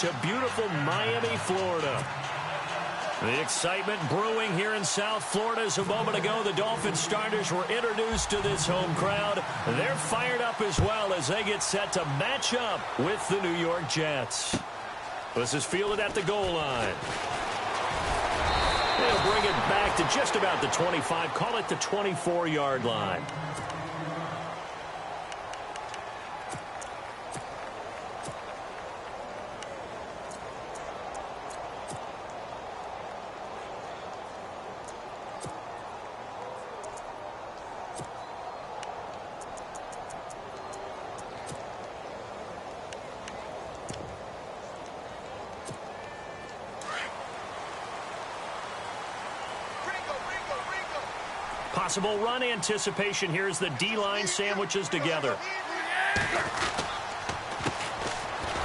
to beautiful Miami, Florida. The excitement brewing here in South Florida as a moment ago the Dolphins starters were introduced to this home crowd. They're fired up as well as they get set to match up with the New York Jets. This is fielded at the goal line. They'll bring it back to just about the 25, call it the 24-yard line. Possible run anticipation here as the D-line sandwiches together.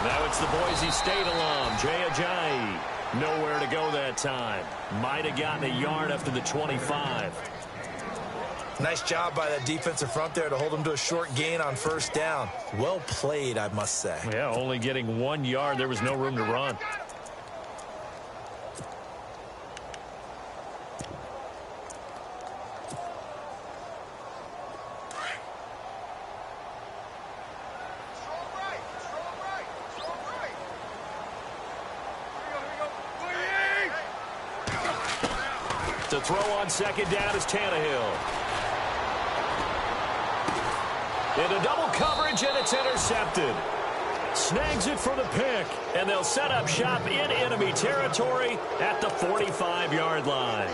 Now it's the Boise State alum, Jay Ajayi. Nowhere to go that time. Might have gotten a yard after the 25. Nice job by that defensive front there to hold them to a short gain on first down. Well played, I must say. Yeah, only getting 1 yard. There was no room to run. To throw on second down is Tannehill. Into double coverage, and it's intercepted. Snags it for the pick, and they'll set up shop in enemy territory at the 45-yard line.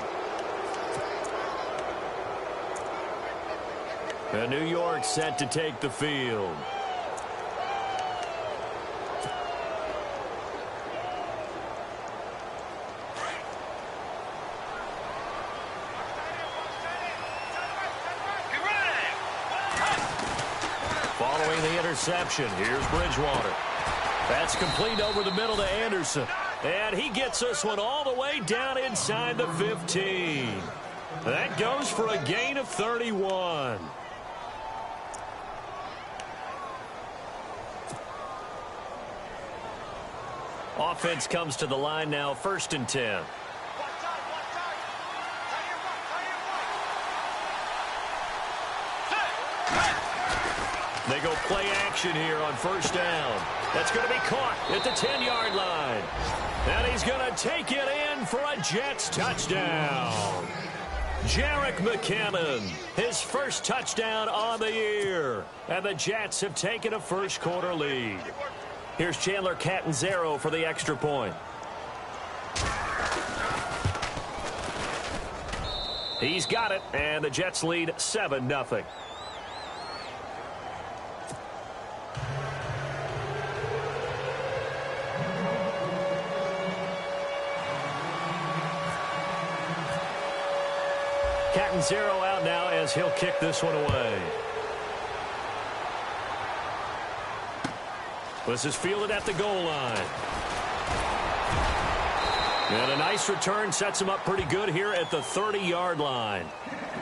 And New York set to take the field. Following the interception, here's Bridgewater. That's complete over the middle to Anderson. And he gets this one all the way down inside the 15. That goes for a gain of 31. Offense comes to the line now, 1st and 10. They go play action here on first down. That's going to be caught at the 10-yard line. And he's going to take it in for a Jets touchdown. Jerick McKinnon, his first touchdown on the year. And the Jets have taken a first-quarter lead. Here's Chandler Catanzaro for the extra point. He's got it, and the Jets lead 7-0. Catanzaro out now as he'll kick this one away. This is fielded at the goal line. And a nice return sets him up pretty good here at the 30-yard line.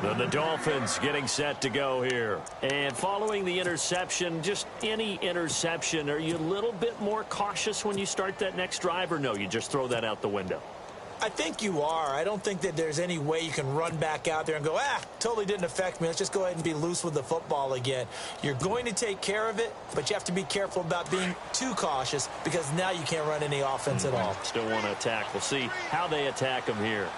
Then the Dolphins getting set to go here. And following the interception, just any interception, are you a little bit more cautious when you start that next drive, or no, you just throw that out the window? I think you are. I don't think that there's any way you can run back out there and go, totally didn't affect me. Let's just go ahead and be loose with the football again. You're going to take care of it, but you have to be careful about being too cautious because now you can't run any offense at all. Still want to attack. We'll see how they attack him here.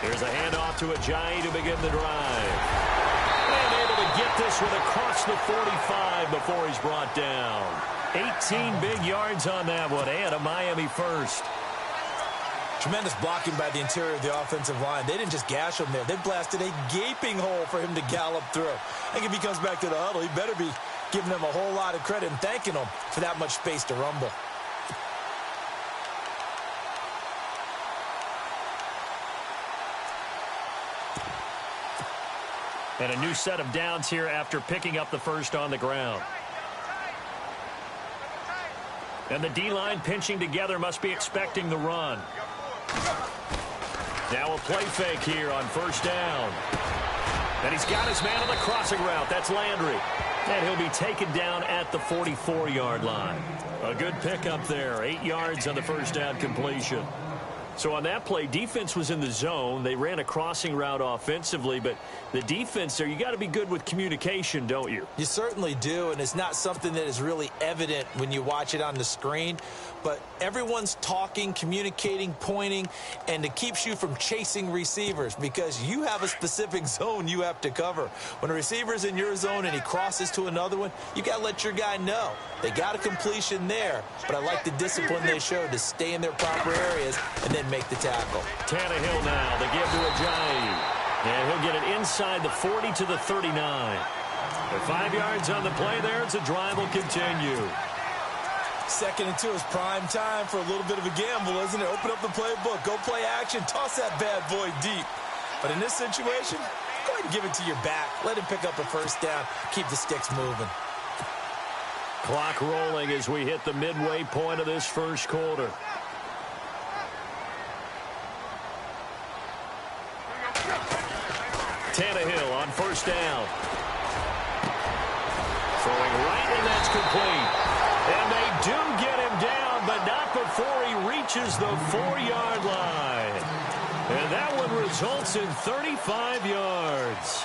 Here's a handoff to Ajayi to begin the drive. And able to get this one across the 45 before he's brought down. 18 big yards on that one, and a Miami first. Tremendous blocking by the interior of the offensive line. They didn't just gash him there. They blasted a gaping hole for him to gallop through. I think if he comes back to the huddle, he better be giving them a whole lot of credit and thanking them for that much space to rumble. And a new set of downs here after picking up the first on the ground. And the D-line pinching together, must be expecting the run. Now a play fake here on first down. And he's got his man on the crossing route. That's Landry. And he'll be taken down at the 44-yard line. A good pickup there. 8 yards on the first down completion. So on that play, defense was in the zone. They ran a crossing route offensively, but the defense there, you got to be good with communication, don't you? You certainly do, and it's not something that is really evident when you watch it on the screen. But everyone's talking, communicating, pointing, and it keeps you from chasing receivers because you have a specific zone you have to cover. When a receiver's in your zone and he crosses to another one, you got to let your guy know. They got a completion there, but I like the discipline they showed to stay in their proper areas and then make the tackle. Tannehill now, they give to Ajayi. And he'll get it inside the 40 to the 39. With 5 yards on the play there, the drive will continue. 2nd and 2 is prime time for a little bit of a gamble, isn't it? Open up the playbook, go play action, toss that bad boy deep. But in this situation, go ahead and give it to your back. Let him pick up a first down, keep the sticks moving. Clock rolling as we hit the midway point of this first quarter. Tannehill on first down. Throwing right, and that's complete. And they do get him down, but not before he reaches the 4-yard line. And that one results in 35 yards.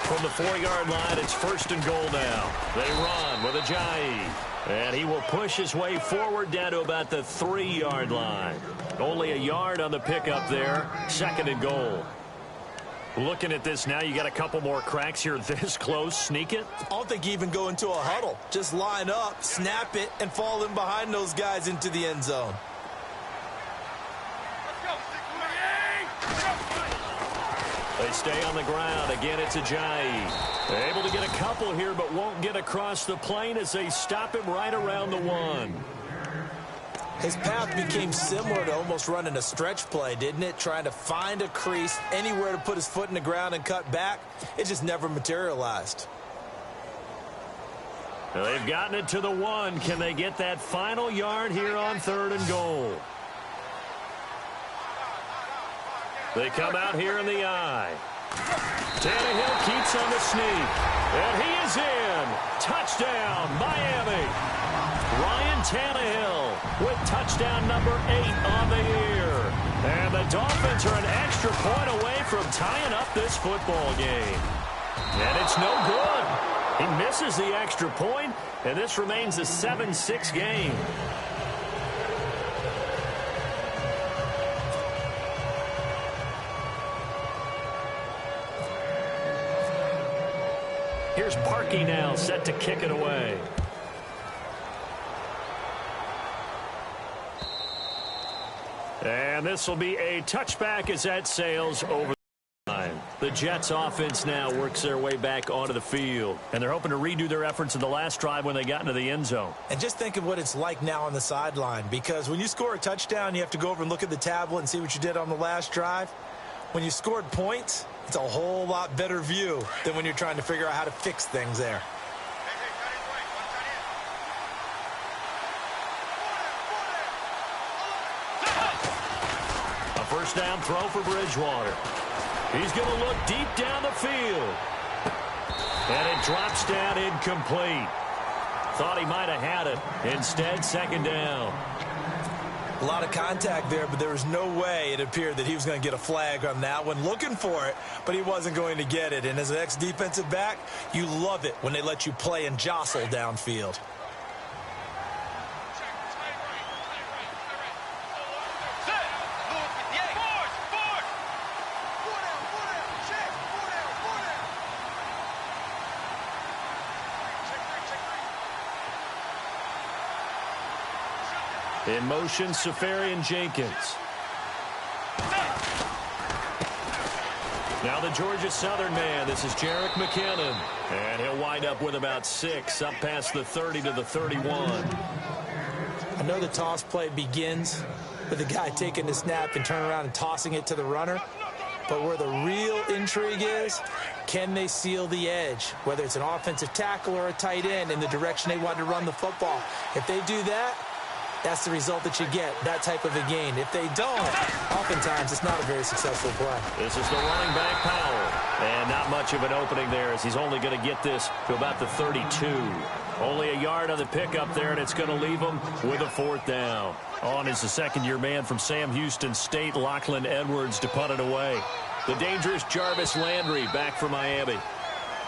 From the 4-yard line, it's 1st and goal now. They run with Ajayi. And he will push his way forward down to about the 3-yard line. Only a yard on the pickup there. 2nd and goal. Looking at this now, you got a couple more cracks here this close. Sneak it? I don't think you even go into a huddle. Just line up, snap it, and fall in behind those guys into the end zone. They stay on the ground. Again, it's Ajayi. Able to get a couple here, but won't get across the plane as they stop him right around the 1. His path became similar to almost running a stretch play, didn't it? Trying to find a crease, anywhere to put his foot in the ground and cut back. It just never materialized. Well, they've gotten it to the 1. Can they get that final yard here on 3rd and goal? They come out here in the eye. Tannehill keeps on the sneak. And he is in. Touchdown, Miami. Ryan Tannehill with touchdown number 8 on the year. And the Dolphins are an extra point away from tying up this football game. And it's no good. He misses the extra point, and this remains a 7-6 game. Here's Parkey now, set to kick it away. And this will be a touchback as that sails over the line. The Jets offense now works their way back onto the field. And they're hoping to redo their efforts in the last drive when they got into the end zone. And just think of what it's like now on the sideline. Because when you score a touchdown, you have to go over and look at the tablet and see what you did on the last drive. When you scored points, it's a whole lot better view than when you're trying to figure out how to fix things there. A first down throw for Bridgewater. He's going to look deep down the field. And it drops down incomplete. Thought he might have had it. Instead, 2nd down. A lot of contact there, but there was no way it appeared that he was going to get a flag on that one. Looking for it, but he wasn't going to get it. And as an ex-defensive back, you love it when they let you play and jostle downfield. In motion, Safarian Jenkins. Now the Georgia Southern man. This is Jerick McKinnon. And he'll wind up with about 6 up past the 30 to the 31. I know the toss play begins with the guy taking the snap and turning around and tossing it to the runner. But where the real intrigue is, can they seal the edge, whether it's an offensive tackle or a tight end, in the direction they want to run the football? If they do that, that's the result that you get, that type of a gain. If they don't, oftentimes it's not a very successful play. This is the running back, Powell. And not much of an opening there, as he's only going to get this to about the 32. Only a yard on the pickup there, and it's going to leave him with a 4th down. On is the second-year man from Sam Houston State, Lachlan Edwards, to punt it away. The dangerous Jarvis Landry back for Miami.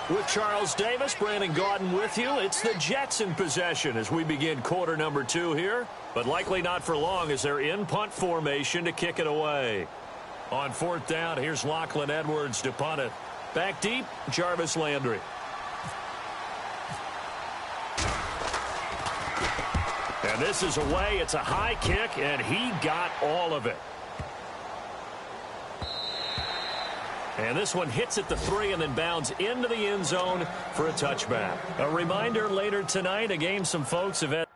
With Charles Davis, Brandon Gaudin with you. It's the Jets in possession as we begin quarter number 2 here. But likely not for long as they're in punt formation to kick it away. On 4th down, here's Lachlan Edwards to punt it. Back deep, Jarvis Landry. And this is away. It's a high kick, and he got all of it. And this one hits at the 3 and then bounds into the end zone for a touchback. A reminder later tonight, a game some folks have had.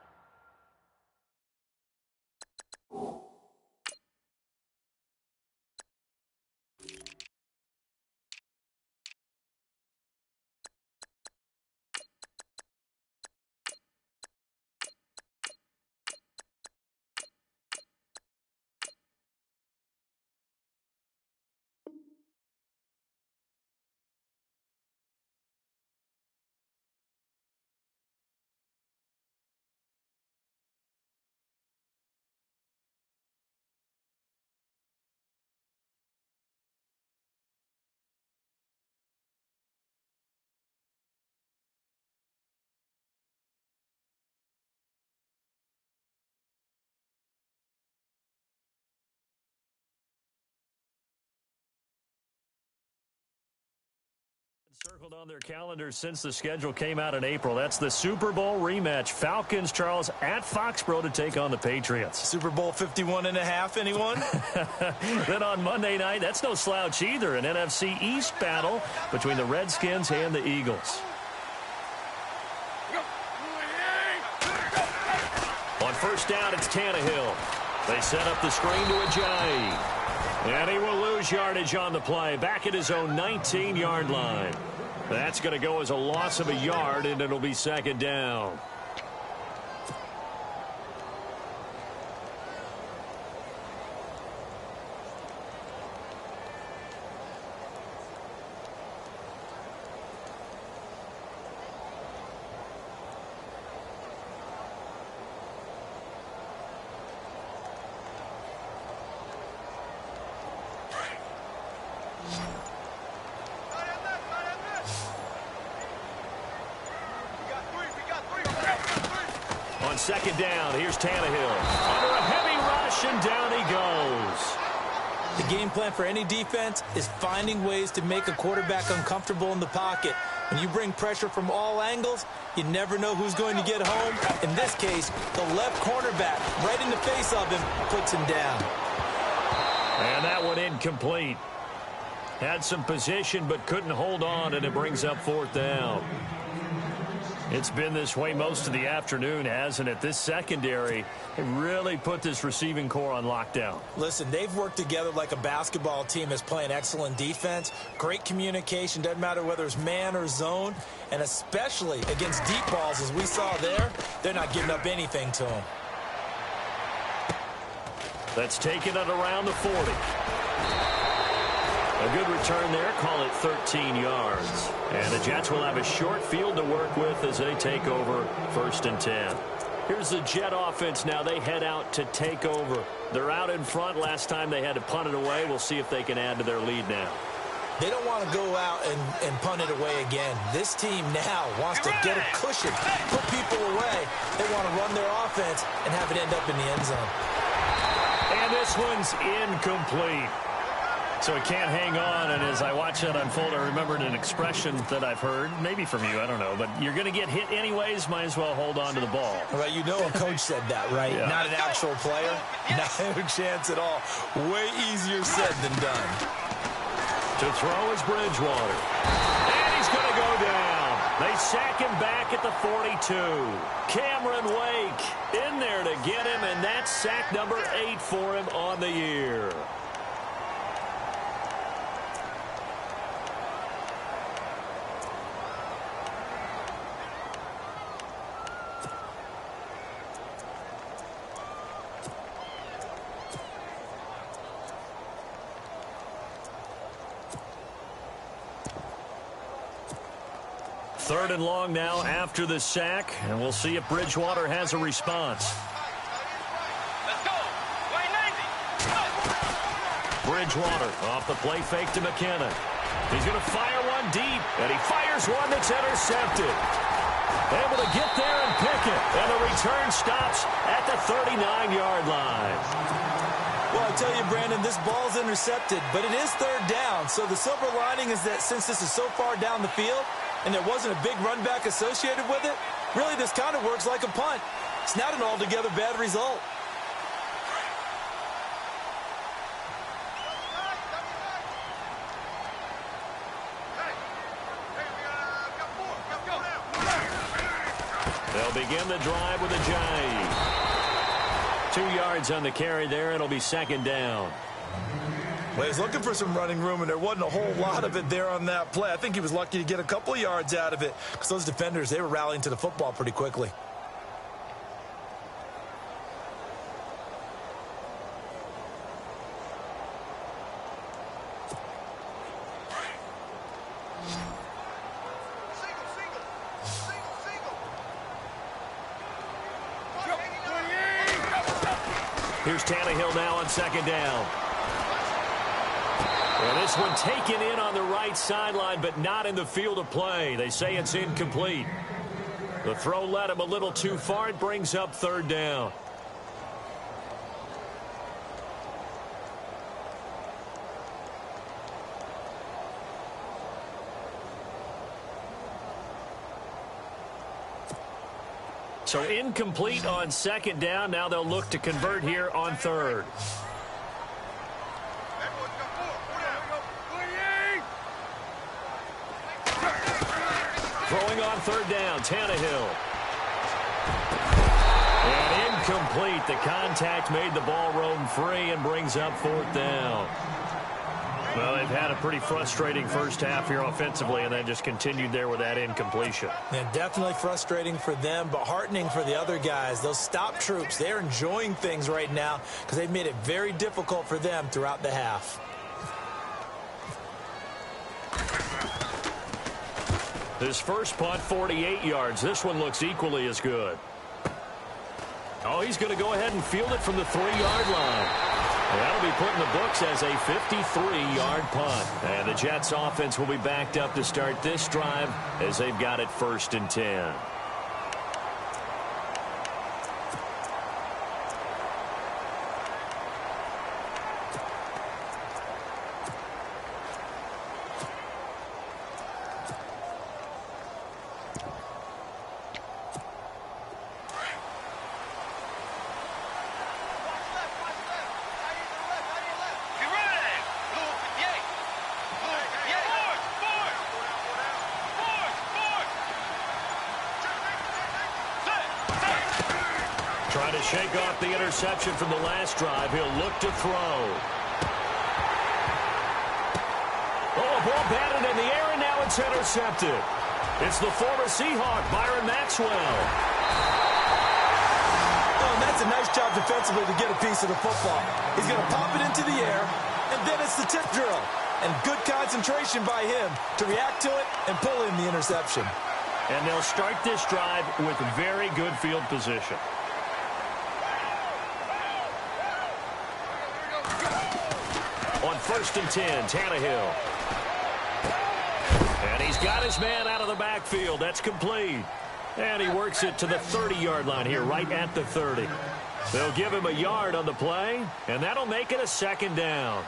Circled on their calendars since the schedule came out in April. That's the Super Bowl rematch. Falcons, Charles, at Foxborough to take on the Patriots. Super Bowl 51.5, anyone? Then on Monday night, that's no slouch either. An NFC East battle between the Redskins and the Eagles. On 1st down, it's Tannehill. They set up the screen to Ajayi. And he will lose yardage on the play, back at his own 19-yard line. That's going to go as a loss of a yard, and it'll be 2nd down. On 2nd down, here's Tannehill. Under a heavy rush, and down he goes. The game plan for any defense is finding ways to make a quarterback uncomfortable in the pocket. When you bring pressure from all angles, you never know who's going to get home. In this case, the left cornerback, right in the face of him, puts him down. And that one incomplete. Had some position, but couldn't hold on, and it brings up 4th down. It's been this way most of the afternoon, hasn't it? This secondary really put this receiving core on lockdown. Listen, they've worked together like a basketball team that's playing excellent defense. Great communication, doesn't matter whether it's man or zone. And especially against deep balls, as we saw there, they're not giving up anything to them. That's taken it around the 40. A good return there, call it 13 yards. And the Jets will have a short field to work with as they take over 1st and 10. Here's the Jet offense now. They head out to take over. They're out in front. Last time they had to punt it away. We'll see if they can add to their lead now. They don't want to go out and punt it away again. This team now wants to get a cushion, put people away. They want to run their offense and have it end up in the end zone. And this one's incomplete. So it can't hang on, and as I watch that unfold, I remembered an expression that I've heard, maybe from you, I don't know, but you're going to get hit anyways, might as well hold on to the ball. Right, you know a coach said that, right? Yeah. Not an actual player. No chance at all. Way easier said than done. To throw is Bridgewater. And he's going to go down. They sack him back at the 42. Cameron Wake in there to get him, and that's sack number 8 for him on the year. 3rd and long now after the sack, and we'll see if Bridgewater has a response. Bridgewater off the play fake to McKinnon. He's going to fire one deep, and he fires one that's intercepted. Able to get there and pick it, and the return stops at the 39-yard line. Well, I tell you, Brandon, this ball's intercepted, but it is 3rd down. So the silver lining is that since this is so far down the field and there wasn't a big run back associated with it, really this kind of works like a punt. It's not an altogether bad result. They'll begin the drive with Ajayi. 2 yards on the carry there. It'll be 2nd down. Well, he's looking for some running room, and there wasn't a whole lot of it there on that play. I think he was lucky to get a couple of yards out of it because those defenders, they were rallying to the football pretty quickly. Here's Tannehill now on 2nd down. And this one taken in on the right sideline, but not in the field of play. They say it's incomplete. The throw led him a little too far. It brings up 3rd down. So incomplete on 2nd down. Now they'll look to convert here on 3rd. Throwing on 3rd down, Tannehill. And incomplete. The contact made the ball roam free and brings up 4th down. Well, they've had a pretty frustrating first half here offensively, and then just continued there with that incompletion. Yeah, definitely frustrating for them, but heartening for the other guys. Those stop troops, they're enjoying things right now because they've made it very difficult for them throughout the half. His first punt, 48 yards. This one looks equally as good. Oh, he's going to go ahead and field it from the 3-yard line. That'll be put in the books as a 53-yard punt. And the Jets offense will be backed up to start this drive as they've got it 1st and 10. Trying to shake off the interception from the last drive. He'll look to throw. Oh, a ball batted in the air, and now it's intercepted. It's the former Seahawk, Byron Maxwell. Oh, and that's a nice job defensively to get a piece of the football. He's going to pop it into the air, and then it's the tip drill. And good concentration by him to react to it and pull in the interception. And they'll start this drive with very good field position. On 1st and 10, Tannehill. And he's got his man out of the backfield. That's complete. And he works it to the 30-yard line here, right at the 30. They'll give him a yard on the play, and that'll make it a 2nd down.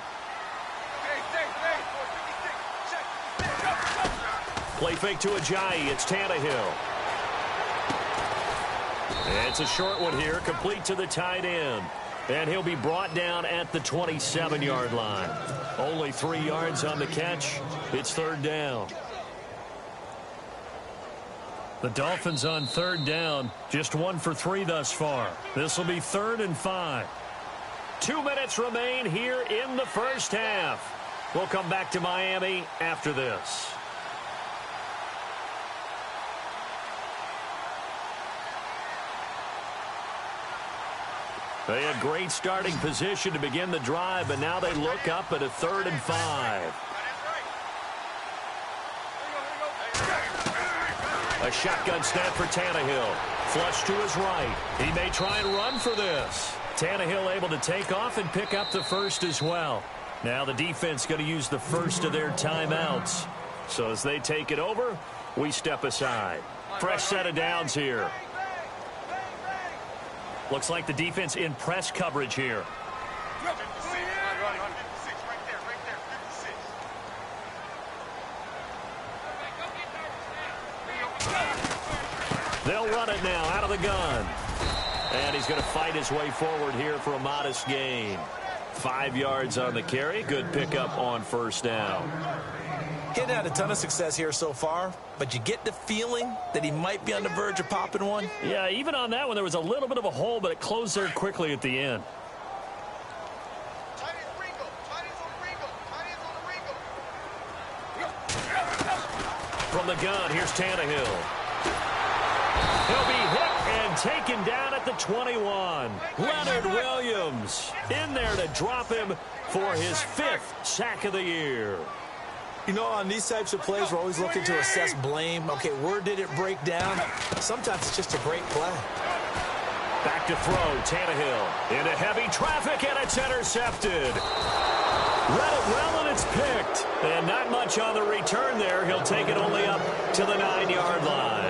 Play fake to Ajayi. It's Tannehill. It's a short one here, complete to the tight end. And he'll be brought down at the 27-yard line. Only 3 yards on the catch. It's 3rd down. The Dolphins on 3rd down, just 1 for 3 thus far. This will be 3rd and 5. 2 minutes remain here in the first half. We'll come back to Miami after this. They had great starting position to begin the drive, but now they look up at a 3rd and 5. A shotgun snap for Tannehill. Flush to his right. He may try and run for this. Tannehill able to take off and pick up the first as well. Now the defense going to use the first of their timeouts. So as they take it over, we step aside. Fresh set of downs here. Looks like the defense in press coverage here. They'll run it now out of the gun. And he's going to fight his way forward here for a modest gain. 5 yards on the carry. Good pickup on first down. He hadn't had a ton of success here so far, but you get the feeling that he might be on the verge of popping one. Yeah, even on that one, there was a little bit of a hole, but it closed there quickly at the end. From the gun, here's Tannehill. He'll be hit and taken down at the 21. Leonard Williams in there to drop him for his 5th sack of the year. You know, on these types of plays, we're always looking to assess blame. Okay, where did it break down? Sometimes it's just a great play. Back to throw, Tannehill into heavy traffic, and it's intercepted. Read it well, and it's picked. And not much on the return there. He'll take it only up to the 9-yard line.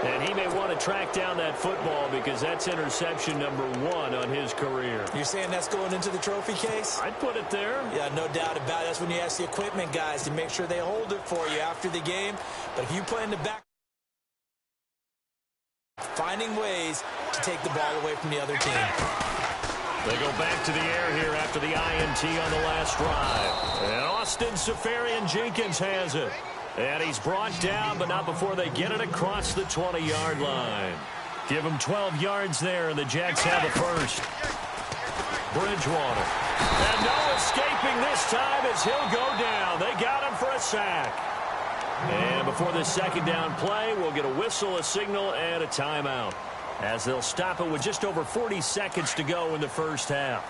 And he may want to track down that football because that's interception number 1 on his career. You're saying that's going into the trophy case? I'd put it there. Yeah, no doubt about it. That's when you ask the equipment guys to make sure they hold it for you after the game. But if you play in the back, finding ways to take the ball away from the other team. They go back to the air here after the INT on the last drive. And Austin Seferian-Jenkins has it. And he's brought down, but not before they get it across the 20-yard line. Give him 12 yards there, and the Jets have the first. Bridgewater. And no escaping this time as he'll go down. They got him for a sack. And before the second down play, we'll get a whistle, a signal, and a timeout, as they'll stop it with just over 40 seconds to go in the first half.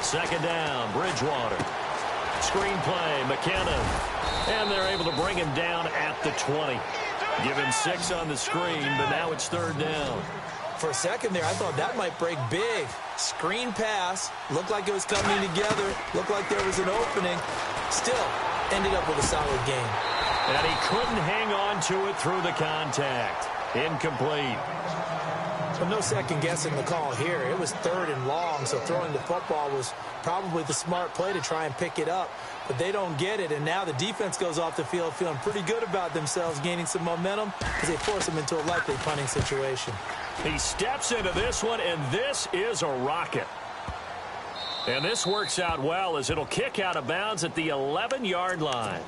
Second down, Bridgewater. Screen play, McKinnon. And they're able to bring him down at the 20. Give him 6 on the screen, but now it's third down. For a second there, I thought that might break big. Screen pass. Looked like it was coming together. Looked like there was an opening. Still, ended up with a solid game. And he couldn't hang on to it through the contact. Incomplete. But no second guessing the call here. It was 3rd and long, so throwing the football was probably the smart play to try and pick it up. But they don't get it, and now the defense goes off the field feeling pretty good about themselves, gaining some momentum as they force them into a likely punting situation. He steps into this one, and this is a rocket. And this works out well as it'll kick out of bounds at the 11-yard line.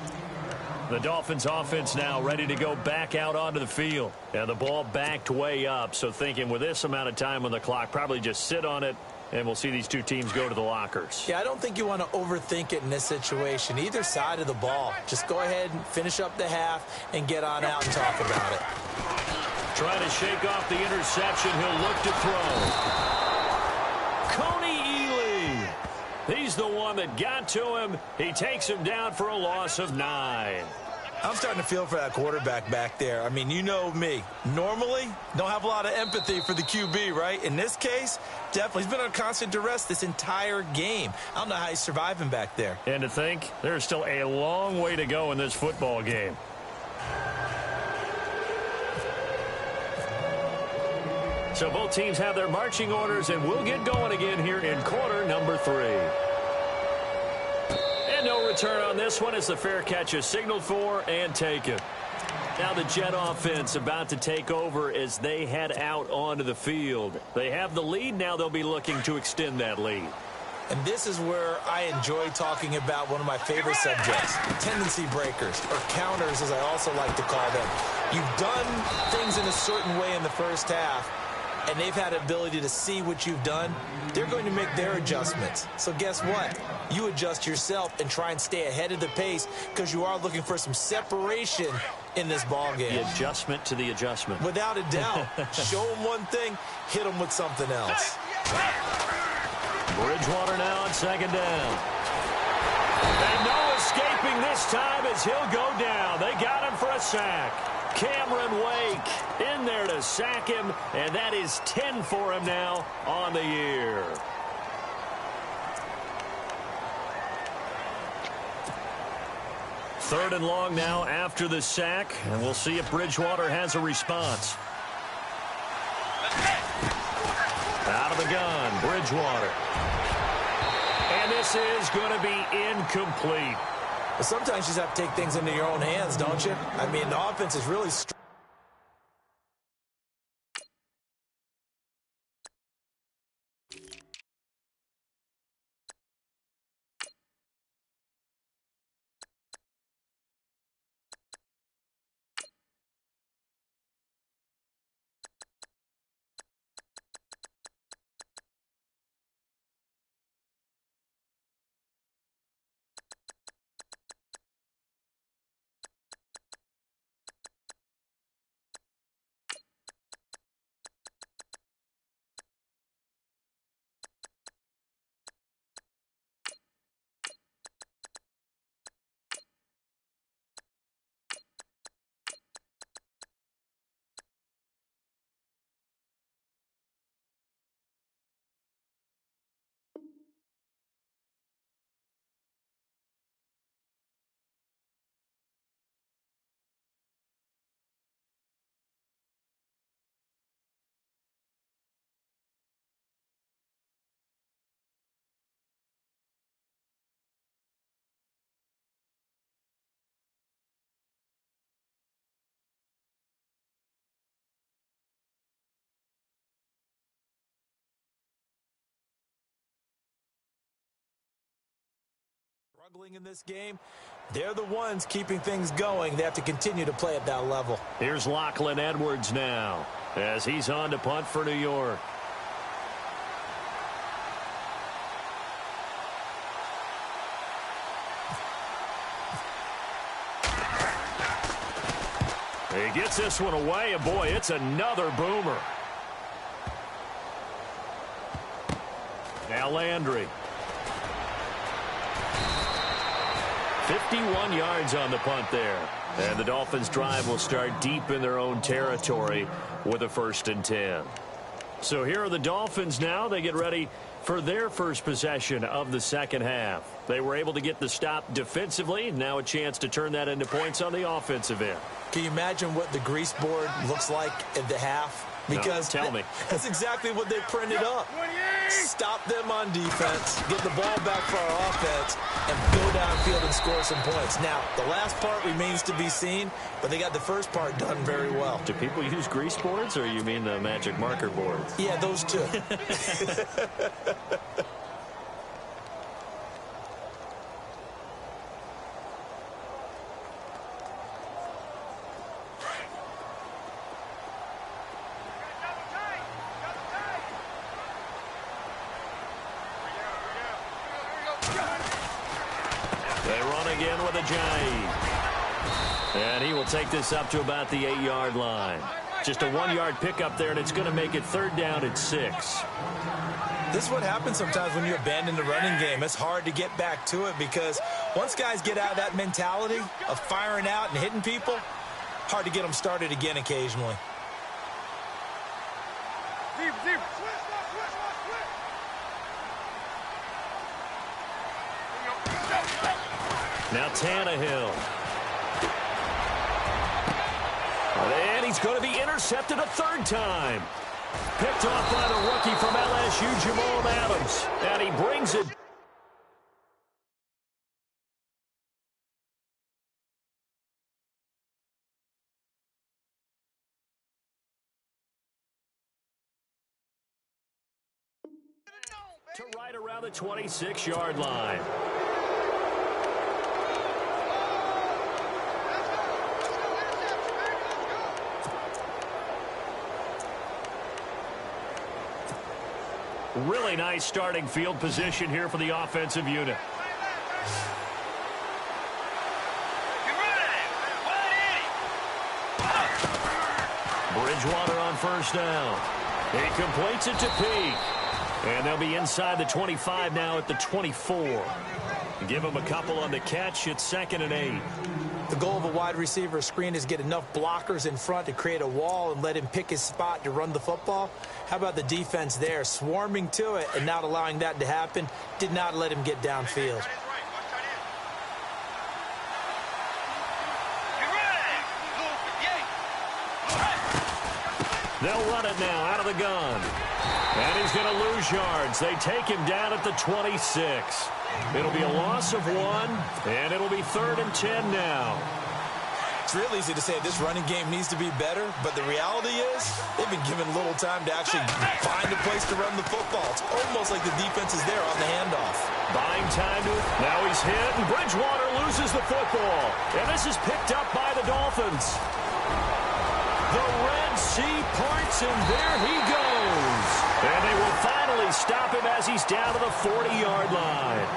The Dolphins offense now ready to go back out onto the field. And the ball backed way up, so thinking with this amount of time on the clock, probably just sit on it, and we'll see these two teams go to the lockers. Yeah, I don't think you want to overthink it in this situation. Either side of the ball. Just go ahead and finish up the half and get on out and talk about it. Trying to shake off the interception. He'll look to throw. Coney Ely. He's the one that got to him. He takes him down for a loss of 9. I'm starting to feel for that quarterback back there. I mean, you know me. Normally, don't have a lot of empathy for the QB, right? In this case, definitely. He's been on constant duress this entire game. I don't know how he's surviving back there. And to think, there's still a long way to go in this football game. So both teams have their marching orders, and we'll get going again here in quarter number 3. And no return on this one as the fair catch is signaled for and taken. Now the Jet offense about to take over as they head out onto the field. They have the lead. Now they'll be looking to extend that lead. And this is where I enjoy talking about one of my favorite subjects, tendency breakers, or counters as I also like to call them. You've done things in a certain way in the first half, and they've had the ability to see what you've done. They're going to make their adjustments. So guess what? You adjust yourself and try and stay ahead of the pace because you are looking for some separation in this ball game. The adjustment to the adjustment. Without a doubt. Show them one thing, hit them with something else. Bridgewater now on second down. And no escaping this time as he'll go down. They got him for a sack. Cameron Wake in there to sack him, and that is 10 for him now on the year. Third and long now after the sack, and we'll see if Bridgewater has a response. Out of the gun, Bridgewater. And this is going to be incomplete. But sometimes you just have to take things into your own hands, don't you? I mean, the offense is really strong. Struggling in this game, they're the ones keeping things going. They have to continue to play at that level. Here's Lachlan Edwards now as he's on to punt for New York. He gets this one away, and boy, it's another boomer. Now Landry. 51 yards on the punt there. And the Dolphins' drive will start deep in their own territory with a 1st and 10. So here are the Dolphins now. They get ready for their first possession of the second half. They were able to get the stop defensively. Now a chance to turn that into points on the offensive end. Can you imagine what the grease board looks like at the half? Because no, tell me. That's exactly what they printed up. Stop them on defense, get the ball back for our offense, and go downfield and score some points. Now, the last part remains to be seen, but they got the first part done very well. Do people use grease boards, or you mean the magic marker boards? Yeah, those two. And he will take this up to about the 8-yard line. Just a 1-yard pickup there, and it's going to make it 3rd down and 6. This is what happens sometimes when you abandon the running game. It's hard to get back to it because once guys get out of that mentality of firing out and hitting people, hard to get them started again occasionally. Now Tannehill. And he's going to be intercepted a 3rd time. Picked off by the rookie from LSU, Jamal Adams. And he brings it. To right around the 26-yard line. Really nice starting field position here for the offensive unit. Bridgewater on 1st down. He completes it to Peak. And they'll be inside the 25 now at the 24. Give them a couple on the catch. It's 2nd and 8. The goal of a wide receiver screen is get enough blockers in front to create a wall and let him pick his spot to run the football. How about the defense there, swarming to it and not allowing that to happen? Did not let him get downfield. They'll run it now out of the gun. And he's going to lose yards. They take him down at the 26. It'll be a loss of 1, and it'll be 3rd and 10 now. It's real easy to say this running game needs to be better, but the reality is they've been given little time to actually find a place to run the football. It's almost like the defense is there on the handoff. Buying time to it. Now he's hit, and Bridgewater loses the football. And this is picked up by the Dolphins. The Red Sea parts, and there he goes. And they will finally stop him as he's down to the 40-yard line.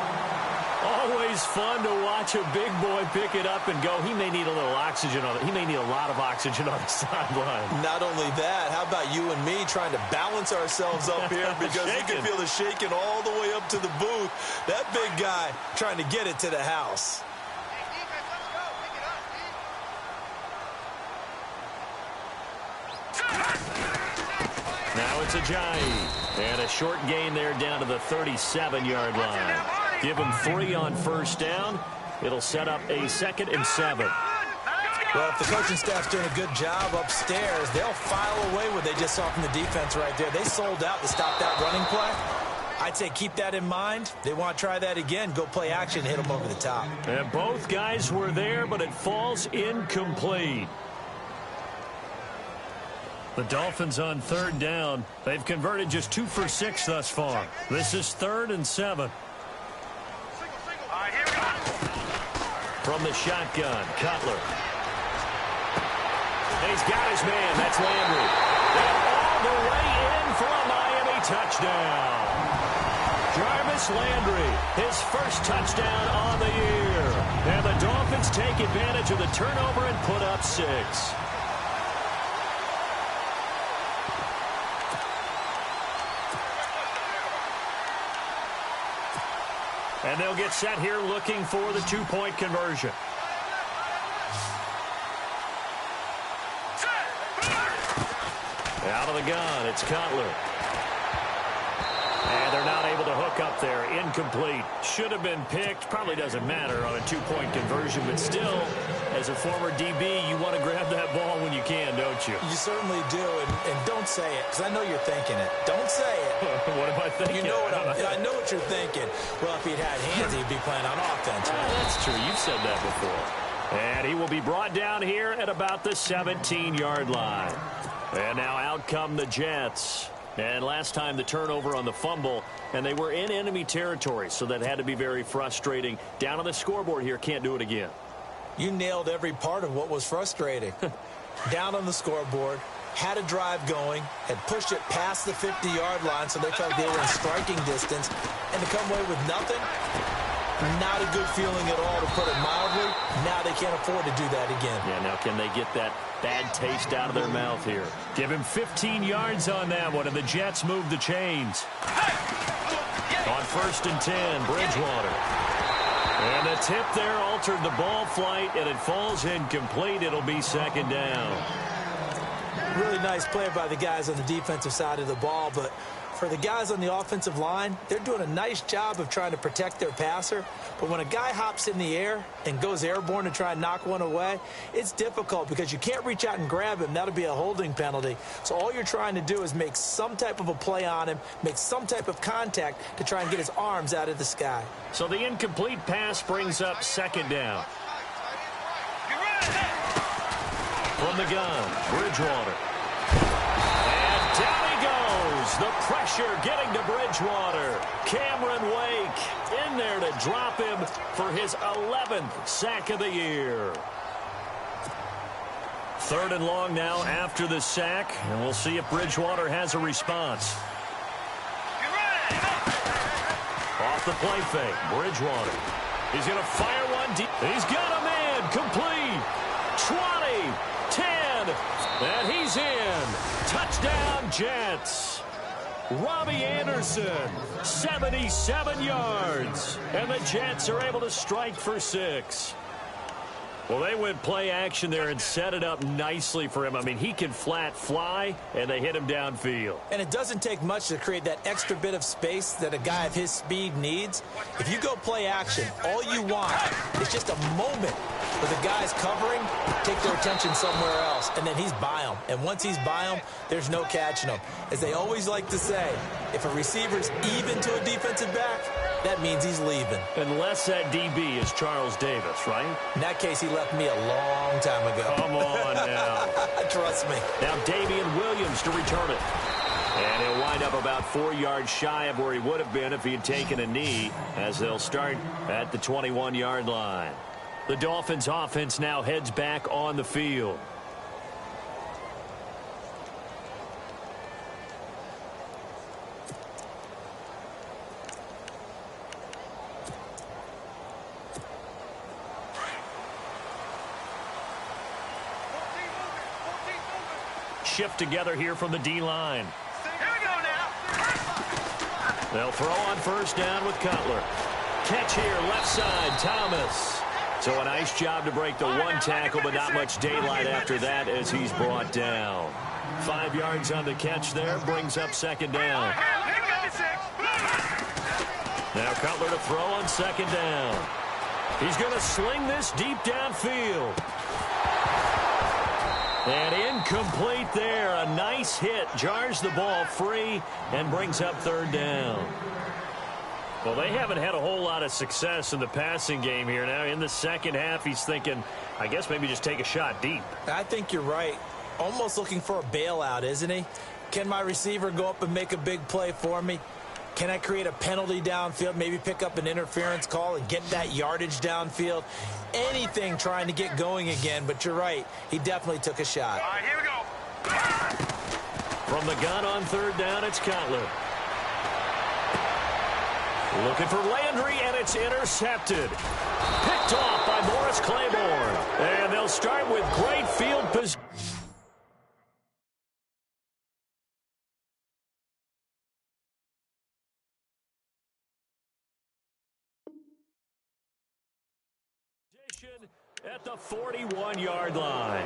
Always fun to watch a big boy pick it up and go. He may need a little oxygen on it. He may need a lot of oxygen on the sideline. Not only that, how about you and me trying to balance ourselves up here because you can feel the shaking all the way up to the booth. That big guy trying to get it to the house. Now it's Ajayi. And a short gain there down to the 37-yard line. Give him 3 on first down. It'll set up a 2nd and 7. Well, if the coaching staff's doing a good job upstairs, they'll file away what they just saw from the defense right there. They sold out to stop that running play. I'd say keep that in mind. They want to try that again. Go play action, hit them over the top. And both guys were there, but it falls incomplete. The Dolphins on 3rd down. They've converted just 2 for 6 thus far. This is 3rd and 7. From the shotgun, Cutler. And he's got his man. That's Landry. And all the way in for a Miami touchdown. Jarvis Landry, his first touchdown on the year. And the Dolphins take advantage of the turnover and put up 6. And they'll get set here looking for the 2-point conversion. Out of the gun, it's Cutler. And they're not able to hook up there. Incomplete. Should have been picked. Probably doesn't matter on a 2-point conversion, but still, as a former DB, you want to grab that ball when you can, don't you? You certainly do, and don't say it, because I know you're thinking it. Don't say it. What am I thinking? You know what I know what you're thinking. Well, if he'd had hands, he'd be playing on offense. Right? That's true. You've said that before. And he will be brought down here at about the 17-yard line. And now out come the Jets. And last time the turnover on the fumble, and they were in enemy territory, so that had to be very frustrating. Down on the scoreboard here, can't do it again. You nailed every part of what was frustrating. Down on the scoreboard, had a drive going, had pushed it past the 50-yard line so they felt they were in striking distance, and to come away with nothing, not a good feeling at all, to put it mildly. Now they can't afford to do that again. Yeah, now can they get that bad taste out of their mouth here? Give him 15 yards on that one, and the Jets move the chains. On 1st and 10, Bridgewater. And the tip there altered the ball flight, and it falls incomplete. It'll be 2nd down. Really nice play by the guys on the defensive side of the ball, but for the guys on the offensive line, they're doing a nice job of trying to protect their passer. But when a guy hops in the air and goes airborne to try and knock one away, it's difficult because you can't reach out and grab him. That'll be a holding penalty. So all you're trying to do is make some type of a play on him, make some type of contact to try and get his arms out of the sky. So the incomplete pass brings up 2nd down. From the gun, Bridgewater. And down he goes. The pressure getting to Bridgewater. Cameron Wake in there to drop him for his 11th sack of the year. 3rd and long now after the sack, and we'll see if Bridgewater has a response. Off the play fake, Bridgewater. He's going to fire one deep. He's got a man, complete. 20, 10, and he's in. Touchdown, Jets. Robbie Anderson, 77 yards. And the Jets are able to strike for 6. Well, they went play action there and set it up nicely for him. I mean, he can flat fly, and they hit him downfield. And it doesn't take much to create that extra bit of space that a guy of his speed needs. If you go play action, all you want is just a moment where the guys covering take their attention somewhere else, and then he's by them. And once he's by them, there's no catching him. As they always like to say, if a receiver's even to a defensive back, that means he's leaving. Unless that DB is Charles Davis, right? In that case, he left me a long time ago. Come on now. Trust me. Now Damian Williams to return it. And he'll wind up about 4 yards shy of where he would have been if he had taken a knee, as they'll start at the 21-yard line. The Dolphins offense now heads back on the field. Shift together here from the D-line. Here we go now. They'll throw on first down with Cutler. Catch here, left side, Thomas. So a nice job to break the one tackle, but not much daylight after that as he's brought down. 5 yards on the catch there, brings up second down. Now Cutler to throw on second down. He's going to sling this deep downfield. And incomplete there. A nice hit. Jars the ball free and brings up third down. Well, they haven't had a whole lot of success in the passing game here. Now, in the second half, he's thinking, I guess maybe just take a shot deep. I think you're right. Almost looking for a bailout, isn't he? Can my receiver go up and make a big play for me? Can I create a penalty downfield, maybe pick up an interference call and get that yardage downfield? Anything trying to get going again, but you're right. He definitely took a shot. All right, here we go. From the gun on third down, it's Cutler. Looking for Landry, and it's intercepted. Picked off by Morris Claiborne. And they'll start with great field position. At the 41-yard line.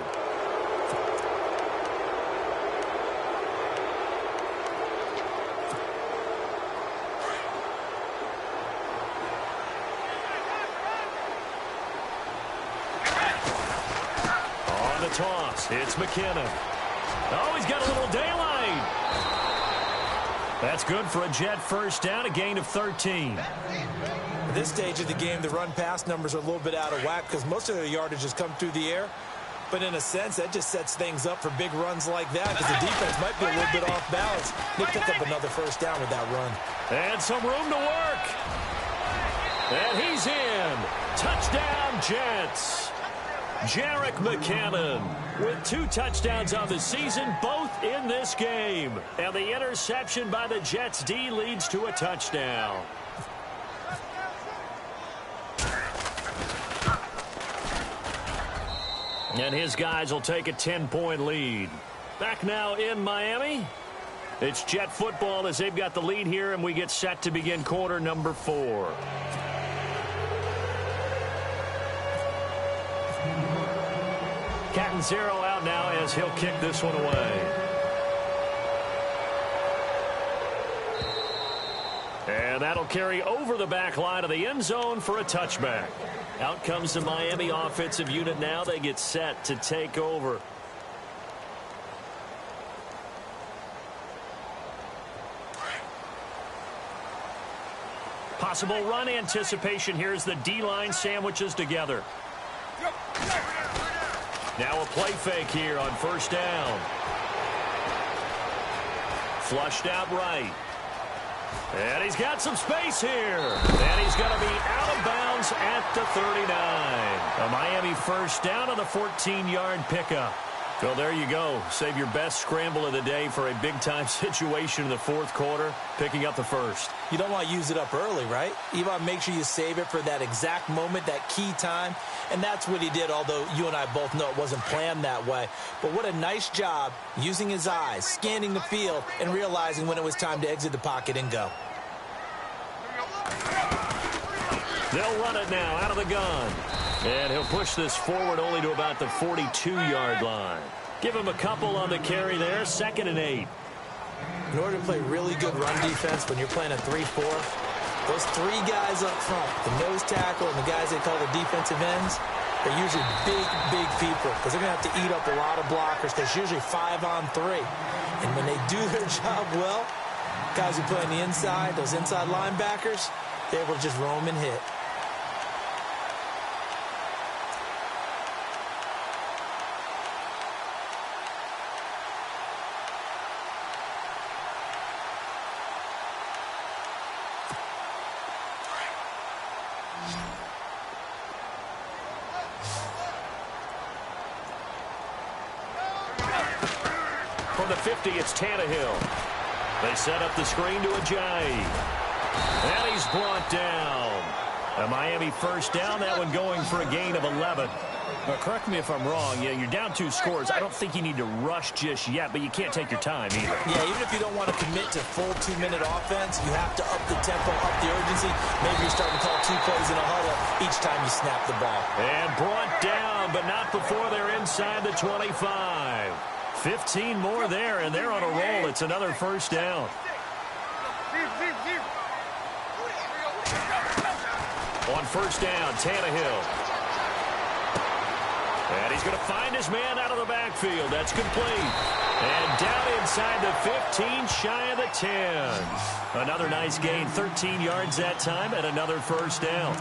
On the toss, it's McKinnon. Oh, he's got a little daylight. That's good for a Jet first down, a gain of 13. At this stage of the game, the run-pass numbers are a little bit out of whack because most of their yardage has come through the air. But in a sense, that just sets things up for big runs like that because the defense might be a little bit off balance. They pick up another first down with that run. And some room to work. And he's in. Touchdown, Jets. Jerick McKinnon with 2 touchdowns on the season, both in this game. And the interception by the Jets D leads to a touchdown. And his guys will take a 10-point lead. Back now in Miami. It's Jet football as they've got the lead here, and we get set to begin quarter number 4. Catanzaro out now as he'll kick this one away. And that'll carry over the back line of the end zone for a touchback. Out comes the Miami offensive unit now. They get set to take over. Possible run anticipation here as the D-line sandwiches together. Now a play fake here on first down. Flushed out right. And he's got some space here. And he's going to be out of bounds at the 39. A Miami first down on the 14-yard pickup. Well, there you go. Save your best scramble of the day for a big-time situation in the fourth quarter, picking up the first. You don't want to use it up early, right? You want to make sure you save it for that exact moment, that key time. And that's what he did, although you and I both know it wasn't planned that way. But what a nice job using his eyes, scanning the field, and realizing when it was time to exit the pocket and go. They'll run it now out of the gun. And he'll push this forward only to about the 42-yard line. Give him a couple on the carry there, 2nd and 8. In order to play really good run defense when you're playing a 3-4, those 3 guys up front, the nose tackle and the guys they call the defensive ends, they're usually big people because they're going to have to eat up a lot of blockers because it's usually 5-on-3. And when they do their job well, guys who play on the inside, those inside linebackers, they're able to just roam and hit. From the 50, it's Tannehill. They set up the screen to Ajayi. And he's brought down. A Miami first down, that one going for a gain of 11. Correct me if I'm wrong. Yeah, you're down 2 scores. I don't think you need to rush just yet, but you can't take your time either. Yeah, even if you don't want to commit to full 2-minute offense, you have to up the tempo, up the urgency. Maybe you're starting to call 2 plays in a huddle each time you snap the ball. And brought down, but not before they're inside the 25. 15 more there, and they're on a roll. It's another first down. On first down, Tannehill. And he's going to find his man out of the backfield. That's complete. And down inside the 15, shy of the 10. Another nice gain, 13 yards that time, and another first down.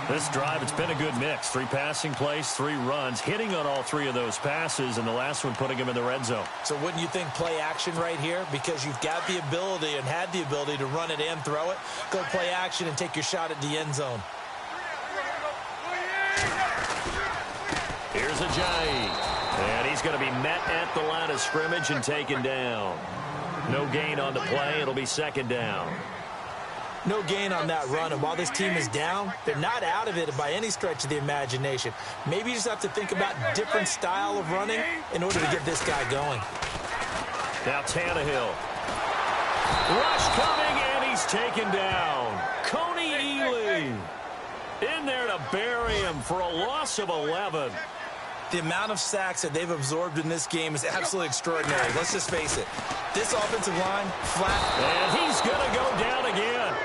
This drive, it's been a good mix. 3 passing plays, 3 runs, hitting on all 3 of those passes, and the last one putting him in the red zone. So wouldn't you think play action right here? Because you've got the ability and had the ability to run it and throw it. Go play action and take your shot at the end zone. Here's Ajayi. And he's going to be met at the line of scrimmage and taken down. No gain on the play. It'll be 2nd down. No gain on that run, and while this team is down, they're not out of it by any stretch of the imagination. Maybe you just have to think about different style of running in order to get this guy going. Now Tannehill. Rush coming, and he's taken down. Coney Ely in there to bury him for a loss of 11. The amount of sacks that they've absorbed in this game is absolutely extraordinary. Let's just face it. This offensive line, flat. And he's going to go down again.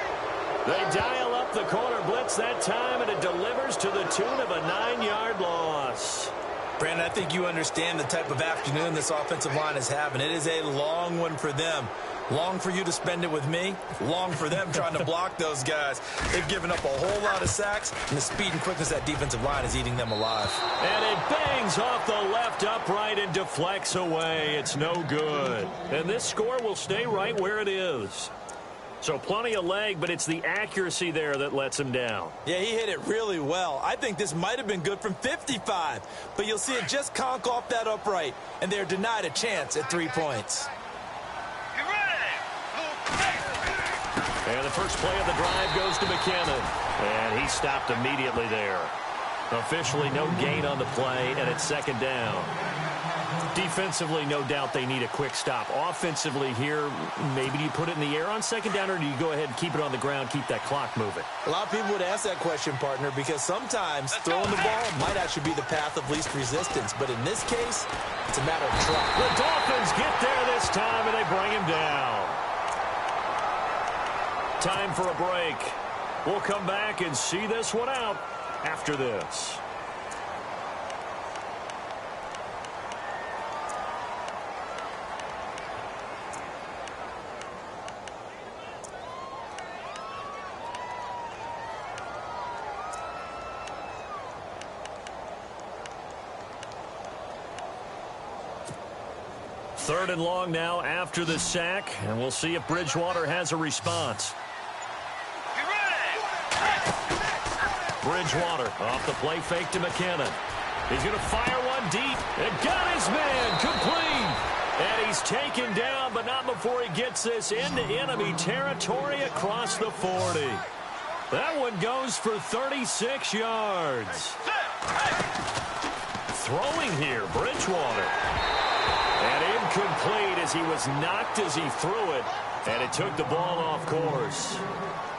They dial up the corner blitz that time, and it delivers to the tune of a 9-yard loss. Brandon, I think you understand the type of afternoon this offensive line is having. It is a long one for them. Long for you to spend it with me. Long for them trying to block those guys. They've given up a whole lot of sacks, and the speed and quickness of that defensive line is eating them alive. And it bangs off the left upright and deflects away. It's no good. And this score will stay right where it is. So plenty of leg, but it's the accuracy there that lets him down. Yeah, he hit it really well. I think this might have been good from 55, but you'll see it just conk off that upright, and they're denied a chance at 3 points. And the first play of the drive goes to McKinnon. And he stopped immediately there. Officially no gain on the play, and it's 2nd down. Defensively, no doubt they need a quick stop. Offensively here, maybe do you put it in the air on 2nd down, or do you go ahead and keep it on the ground, keep that clock moving? A lot of people would ask that question, partner, because sometimes throwing the ball might actually be the path of least resistance. But in this case, it's a matter of try. The Dolphins get there this time, and they bring him down. Time for a break. We'll come back and see this one out after this. Third and long now after the sack, and we'll see if Bridgewater has a response. Bridgewater off the play fake to McKinnon. He's going to fire one deep. It got his man taken down, but not before he gets this into enemy territory across the 40. That one goes for 36 yards. Throwing here, Bridgewater. And incomplete as he was knocked as he threw it, and it took the ball off course.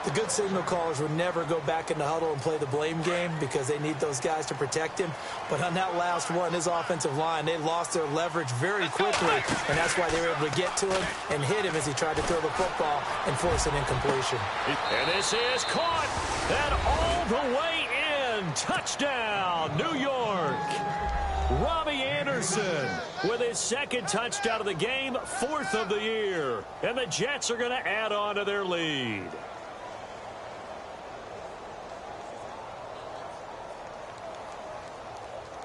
The good signal callers would never go back in the huddle and play the blame game because they need those guys to protect him. But on that last one, his offensive line, they lost their leverage very quickly, and that's why they were able to get to him and hit him as he tried to throw the football and force an incompletion. And this is caught, and all the way in. Touchdown, New York. Robbie Anderson with his second touchdown of the game, fourth of the year. And the Jets are going to add on to their lead.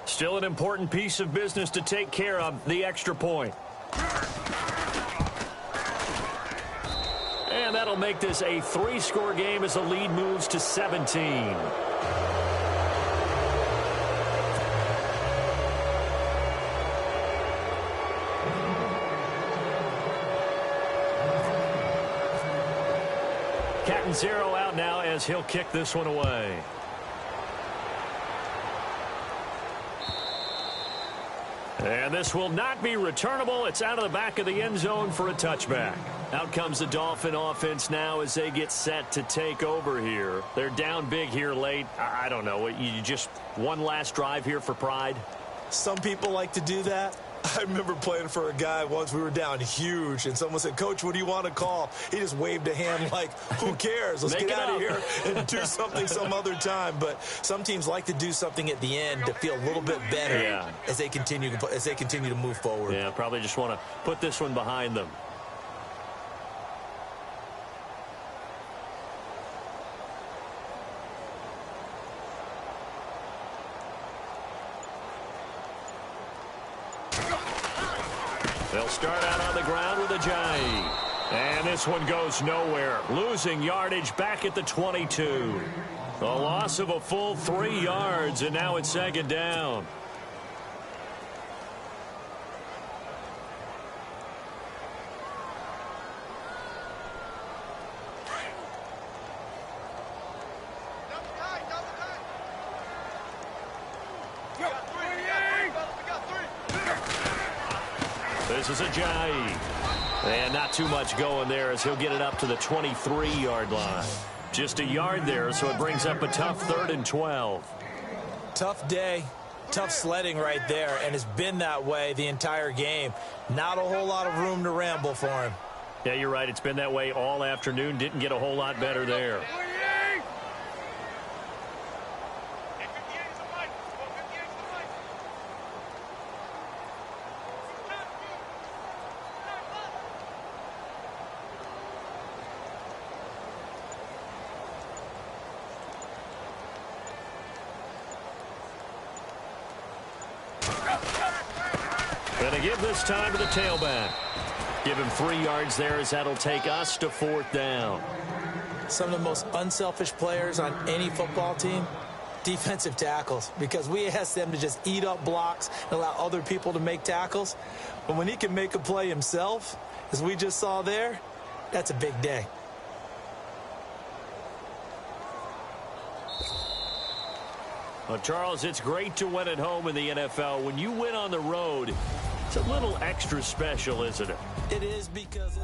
Still an important piece of business to take care of, the extra point. And that'll make this a 3-score game as the lead moves to 17. Captain Zero out now as he'll kick this one away. And this will not be returnable. It's out of the back of the end zone for a touchback. Out comes the Dolphin offense now as they get set to take over here. They're down big here late. I don't know. You just one last drive here for pride? Some people like to do that. I remember playing for a guy once. We were down huge, and someone said, "Coach, what do you want to call?" He just waved a hand like, who cares? Let's get out of here and do something some other time. But some teams like to do something at the end to feel a little bit better as they continue to move forward. Yeah, probably just want to put this one behind them. They'll start out on the ground with Ajayi. And this one goes nowhere. Losing yardage back at the 22. A loss of a full 3 yards, and now it's second down. This is Ajayi. And not too much going there as he'll get it up to the 23-yard line. Just a yard there, so it brings up a tough 3rd and 12. Tough day. Tough sledding right there, and it's been that way the entire game. Not a whole lot of room to ramble for him. Yeah, you're right. It's been that way all afternoon. Didn't get a whole lot better there. Going to give this time to the tailback. Give him 3 yards there as that'll take us to 4th down. Some of the most unselfish players on any football team, defensive tackles, because we ask them to just eat up blocks and allow other people to make tackles. But when he can make a play himself, as we just saw there, that's a big day. Well, Charles, it's great to win at home in the NFL. When you win on the road, it's a little extra special, isn't it? It is because...